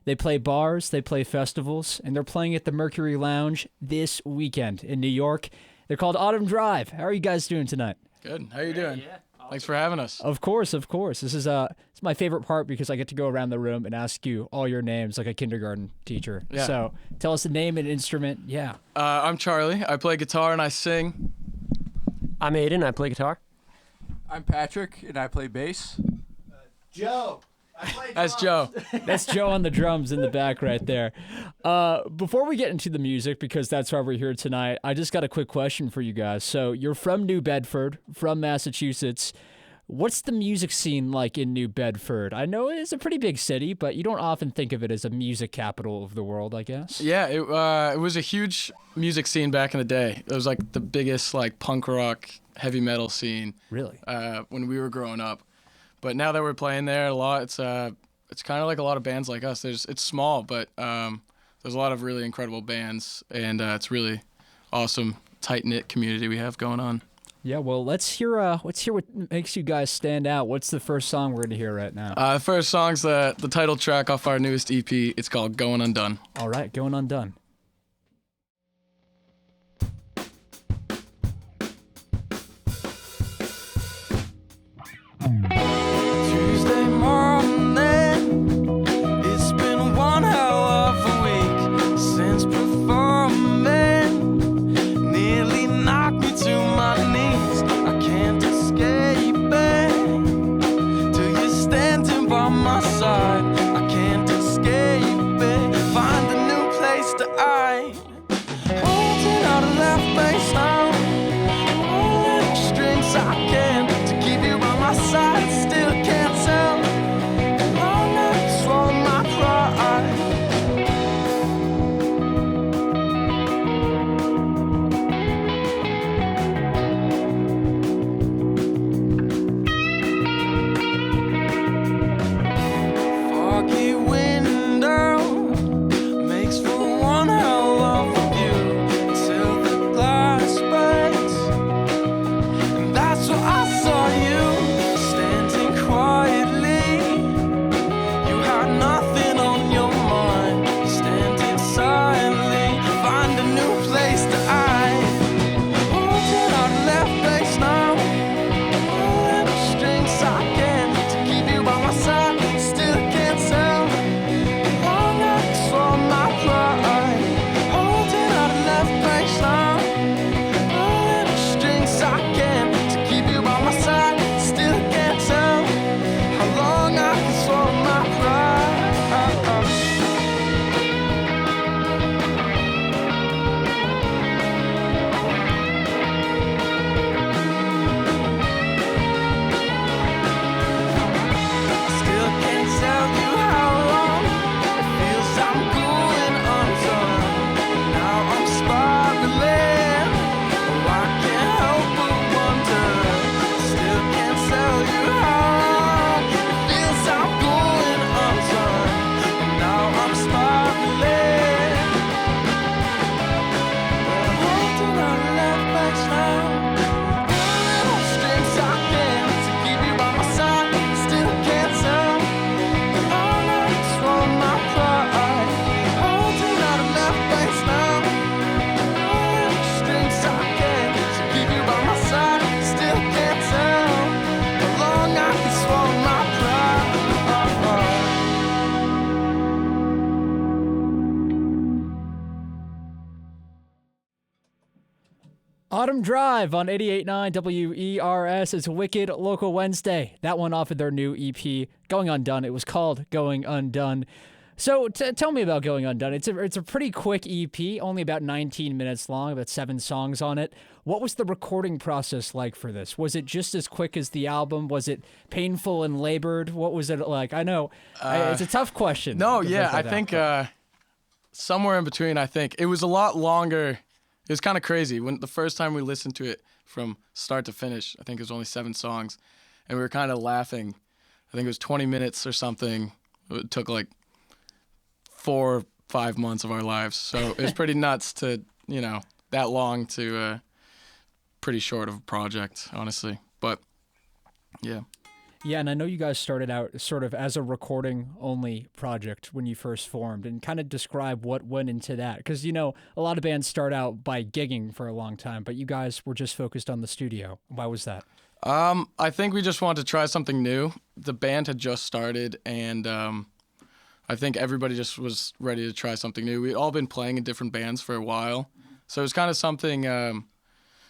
They play bars, they play festivals, and they're playing at the Mercury Lounge this weekend in New York. They're called Autumn Drive. How are you guys doing tonight? Good. How are you doing? Yeah. Awesome. Thanks for having us. Of course. This is it's my favorite part because I get to go around the room and ask you all your names like a kindergarten teacher. Yeah. So tell us the name and instrument. Yeah. I'm Charlie. I play guitar and I sing. I'm Aiden. I play guitar. I'm Patrick, and I play bass. Joe. That's Joe. That's Joe on the drums in the back right there. Before we get into the music, because that's why we're here tonight, I just got a quick question for you guys. So you're from New Bedford, from Massachusetts. What's the music scene like in New Bedford? I know it's a pretty big city, but you don't often think of it as a music capital of the world, I guess. Yeah, it was a huge music scene back in the day. It was like the biggest like punk rock, heavy metal scene. Really? When we were growing up. But now that we're playing there a lot, it's kind of like a lot of bands like us. It's small, but there's a lot of really incredible bands, and it's really awesome, tight-knit community we have going on. Yeah, well, let's hear what makes you guys stand out. What's the first song we're going to hear right now? The first song's the title track off our newest EP. It's called Going Undone. All right, Going Undone. Tuesday morning, it's been one hell of a week since performing. Nearly knocked me to my knees. I can't escape it till you're standing by my side. I can't escape it. Find a new place to hide. Holding out a left base now. Pulling the strings I can to keep you by my side. Still can't tell. Long I swallow my pride. Foggy window makes for one hell of a view till the glass breaks. And that's where I saw you standing quietly. You had nothing on your mind, standing silently. Find a new place to hide. Holding our left base now. Pulling the strings I can to keep you by my side. Still can't tell. Long I swallow my pride. Holding our left base now. Pulling the strings I can to keep you by my side. Still can't tell how long I can swallow my pride. Still can't tell you how long it feels I'm going undone. Now I'm spiraling. Oh, I can't help but wonder. Still can't tell you how long it feels I'm going undone. Now I'm spiraling. Holding on left back now. Pulling on strings I can to keep you by my side. Still can't tell. Long I swallow my pride. Holding on left base now. Pulling on strings I can to keep you by my side. Still can't tell how long I can swallow my pride. Autumn Drive on 88.9 WERS. It's Wicked Local Wednesday. That one off of their new EP, Going Undone. It was called Going Undone. So tell me about Going Undone. It's a pretty quick EP, only about 19 minutes long, about 7 songs on it. What was the recording process like for this? Was it just as quick as the album? Was it painful and labored? What was it like? I know it's a tough question. No, to yeah, break I that think down. somewhere in between. I think it was a lot longer. It was kind of crazy when the first time we listened to it from start to finish. I think it was only 7 songs, and we were kind of laughing. I think it was 20 minutes or something. It took like 4 or 5 months of our lives, so it was pretty nuts to that long to pretty short of a project, honestly. But yeah. Yeah, and I know you guys started out sort of as a recording-only project when you first formed, and kind of describe what went into that. Because, you know, a lot of bands start out by gigging for a long time, but you guys were just focused on the studio. Why was that? I think we just wanted to try something new. The band had just started, and I think everybody just was ready to try something new. We'd all been playing in different bands for a while, so it was kind of something, it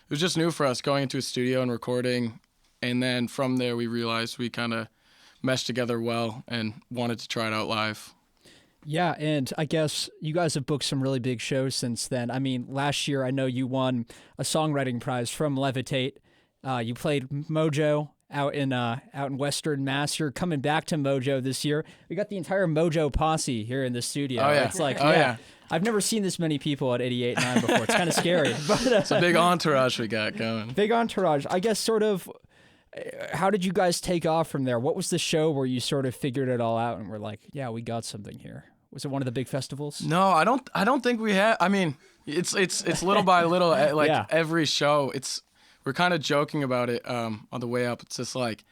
was just new for us going into a studio and recording. And then from there, we realized we kind of meshed together well and wanted to try it out live. Yeah, and I guess you guys have booked some really big shows since then. I mean, last year I know you won a songwriting prize from Levitate. You played Mojo out in Western Mass. You're coming back to Mojo this year. We got the entire Mojo posse here in the studio. Oh, yeah. It's like, Oh, yeah. I've never seen this many people at 88.9 before. It's kind of scary. But, It's a big entourage we got going. big entourage. I guess sort of, how did you guys take off from there? What was the show where you sort of figured it all out and were like, yeah, we got something here? Was it one of the big festivals? No, I don't think we have. I mean, it's little by little. Like Yeah. every show, we're kind of joking about it on the way up. It's just like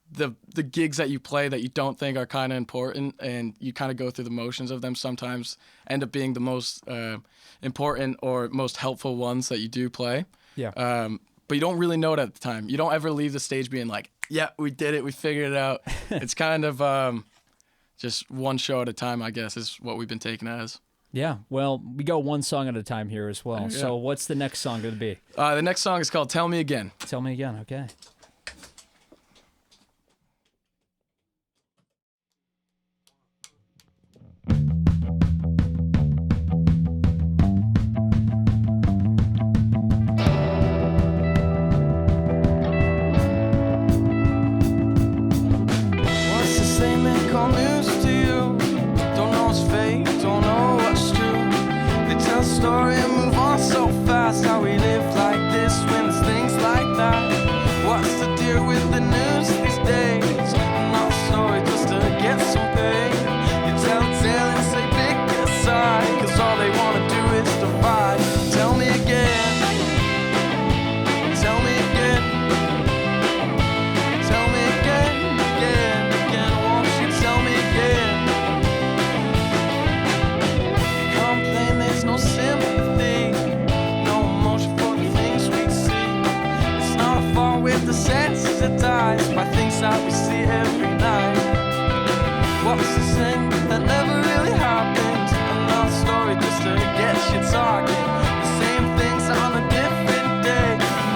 the gigs that you play that you don't think are kind of important, and you kind of go through the motions of them. Sometimes end up being the most important or most helpful ones that you do play. Yeah. But you don't really know it at the time. You don't ever leave the stage being like, yeah, we did it, we figured it out. It's kind of just one show at a time, I guess, is what we've been taking as. Yeah. Well, we go one song at a time here as well. Yeah. So what's the next song going to be? The next song is called Tell Me Again. Tell me again. Okay. What's the same they call news to you? Don't know what's fake, don't know what's true. They tell a story and move on so fast. How we live like this when there's things like that. What's the deal with the news these days? Not a story just to get some pay. You tell a tale and say pick a side, 'cause all they wanna do is divide. Tell me again. Tell me again. Tell me again, again, again. Won't you tell me again? Complain there's no sympathy, no emotion for the things we see. It's not a fault with the sensitized by things that we see every night. What's the thing that never really happened? Another story just to get you talking. The same things on a different day,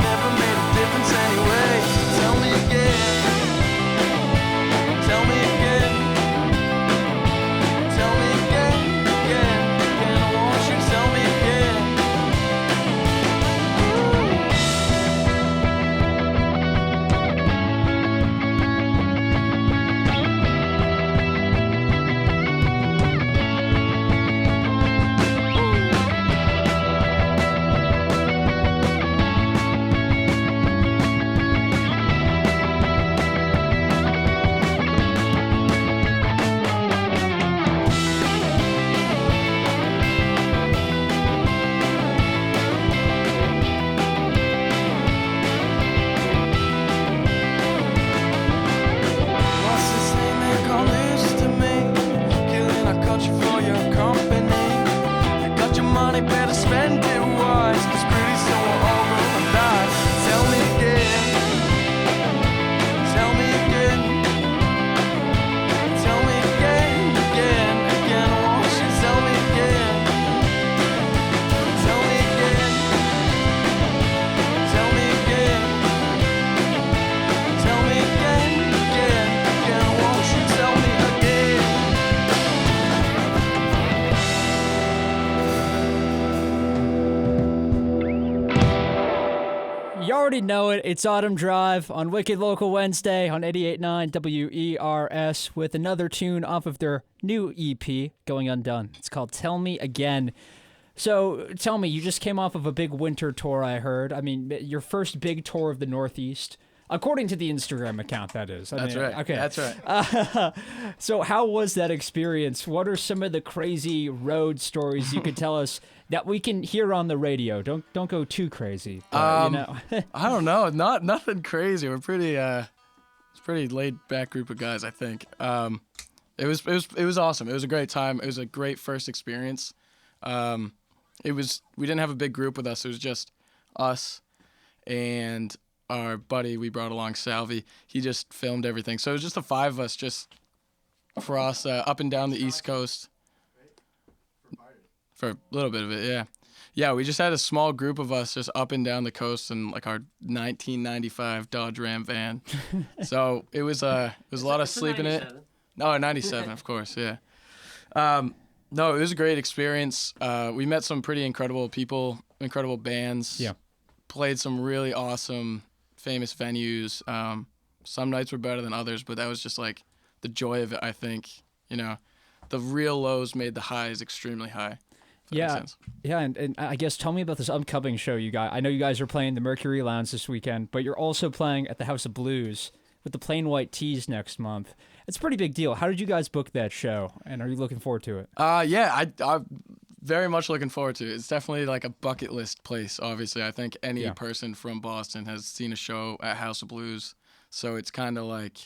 never made a difference anyway. Tell me again. Tell me again. Tell me again, again, again. Won't you tell me again? What's this thing they call news to me? Killing our country for your company. You got your money, better spend it wise, 'cause pretty soon we're all gonna die. Tell me again. Tell me again. Tell me again, again, again. Won't you tell me again? Tell me again. Tell me again. Tell me again, again, again. Won't you tell me again? You already know it. It's Autumn Drive on Wicked Local Wednesday on 88.9 WERS with another tune off of their new EP, Going Undone. It's called Tell Me Again. So tell me, you just came off of a big winter tour, I heard. I mean, your first big tour of the Northeast. According to the Instagram account, that is. That's right. Okay. That's right. So how was that experience? What are some of the crazy road stories you could tell us that we can hear on the radio? Don't go too crazy. But, I don't know. Nothing crazy. We're It's a pretty laid back group of guys, I think. It was awesome. It was a great time. It was a great first experience. We didn't have a big group with us. It was just us and our buddy we brought along, Salvi. He just filmed everything. So it was just the 5 of us just across up and down the East Coast for a little bit of it, yeah. Yeah, we just had a small group of us just up and down the coast in like our 1995 Dodge Ram van. So it was a lot of sleeping in it. No, 97, of course, yeah. No, it was a great experience. We met some pretty incredible people, incredible bands. Yeah. Played some really awesome, famous venues. Some nights were better than others, but that was just like the joy of it, I think. You know, the real lows made the highs extremely high. Yeah, and I guess tell me about this upcoming show you got. I know you guys are playing the Mercury Lounge this weekend, but you're also playing at the House of Blues with the Plain White Tees next month. It's a pretty big deal. How did you guys book that show, and are you looking forward to it? Yeah, I'm very much looking forward to it. It's definitely like a bucket list place, obviously. I think any person from Boston has seen a show at House of Blues, so it's kind of like,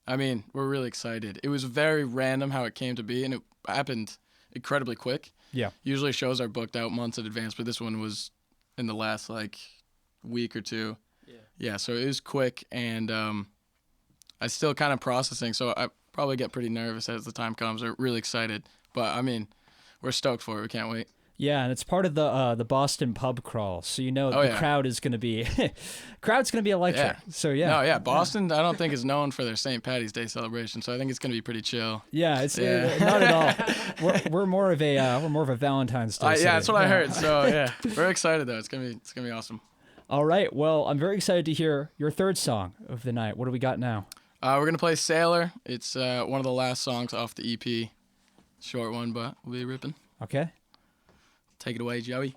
I mean, we're really excited. It was very random how it came to be, and it happened incredibly quick. Yeah. Usually shows are booked out months in advance, but this one was in the last like week or two. Yeah, so it was quick, and I still kind of processing, so I probably get pretty nervous as the time comes. I'm really excited, but I mean, we're stoked for it. We can't wait. Yeah, and it's part of the Boston pub crawl, so you know the crowd is going to be electric. Yeah. So yeah. No, yeah, Boston I don't think is known for their St. Patty's Day celebration, so I think it's going to be pretty chill. Yeah, it's not at all. We're more of a Valentine's Day. Yeah, that's what I heard. So yeah, we're excited though. It's gonna be awesome. All right. Well, I'm very excited to hear your third song of the night. What do we got now? We're gonna play Sailor. It's one of the last songs off the EP. Short one, but we'll be ripping. Okay. Take it away, Joey.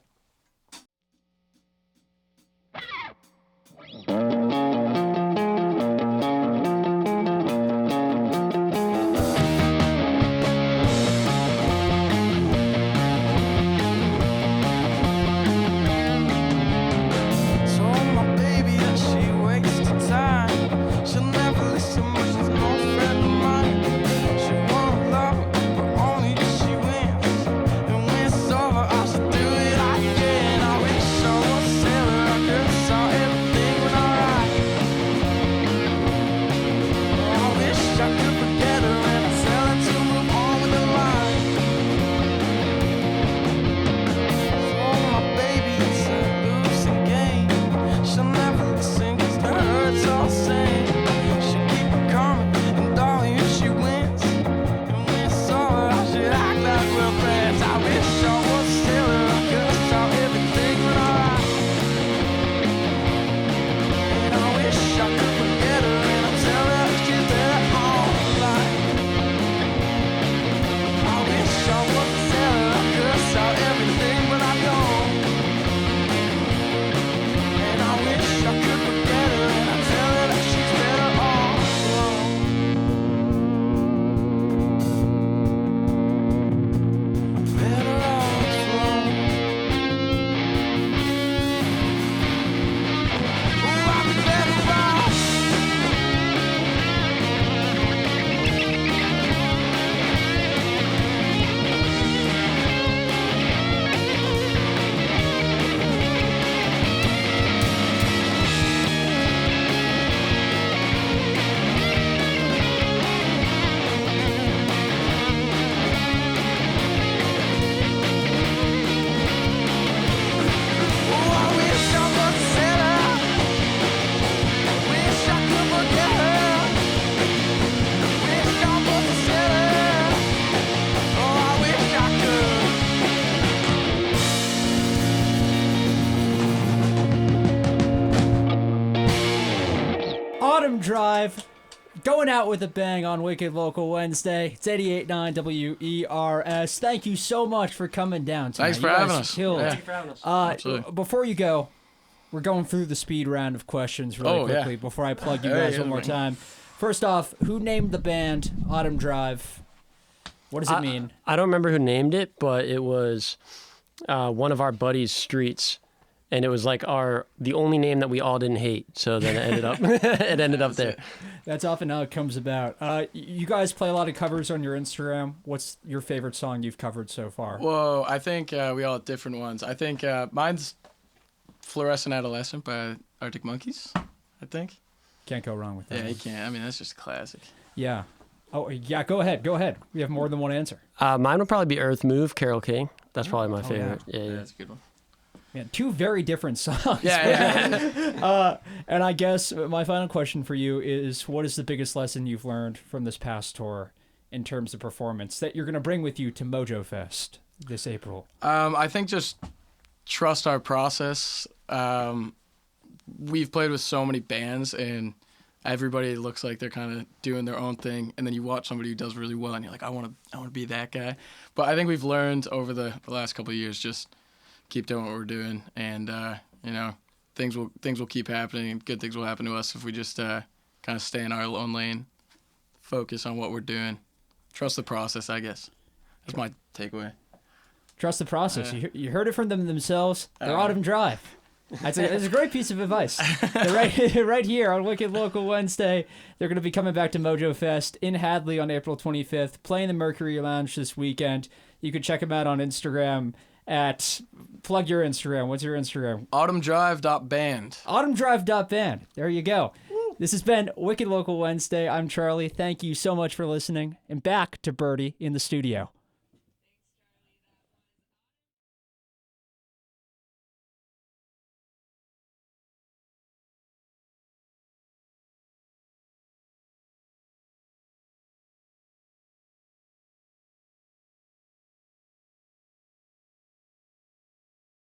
Drive, going out with a bang on Wicked Local Wednesday. It's 88.9 WERS. Thank you so much for coming down tonight. Thanks for having us. Thank you for having us. Absolutely. Before you go, we're going through the speed round of questions really quickly before I plug you guys one more time. First off, who named the band Autumn Drive? What does it mean? I don't remember who named it, but it was one of our buddies' streets and it was like the only name that we all didn't hate. So then it ended up there. That's often how it comes about. You guys play a lot of covers on your Instagram. What's your favorite song you've covered so far? Whoa, I think we all have different ones. I think mine's Fluorescent Adolescent by Arctic Monkeys, I think. Can't go wrong with that. Yeah, you can't. I mean, that's just a classic. Yeah. Oh, yeah, go ahead. We have more than one answer. Mine would probably be Earth Move, Carole King. That's probably my yeah. favorite. Yeah, Yeah. that's a good one. Man, two very different songs. Yeah. And I guess my final question for you is, what is the biggest lesson you've learned from this past tour in terms of performance that you're going to bring with you to Mojo Fest this April? I think just trust our process. We've played with so many bands, and everybody looks like they're kind of doing their own thing, and then you watch somebody who does really well, and you're like, I want to be that guy. But I think we've learned over the last couple of years, just keep doing what we're doing, and things will keep happening, and good things will happen to us if we just kind of stay in our own lane, focus on what we're doing, trust the process. I guess that's my takeaway. Trust the process. You heard it from them themselves. They're Autumn Drive. It's a great piece of advice. They're right here on Wicked Local Wednesday. They're going to be coming back to Mojo Fest in Hadley on April 25th, playing the Mercury Lounge this weekend. You can check them out on Instagram at, plug your Instagram. What's your Instagram? autumndrive.band. autumndrive.band. There you go. This has been Wicked Local Wednesday. I'm Charlie. Thank you so much for listening. And back to Birdie in the studio.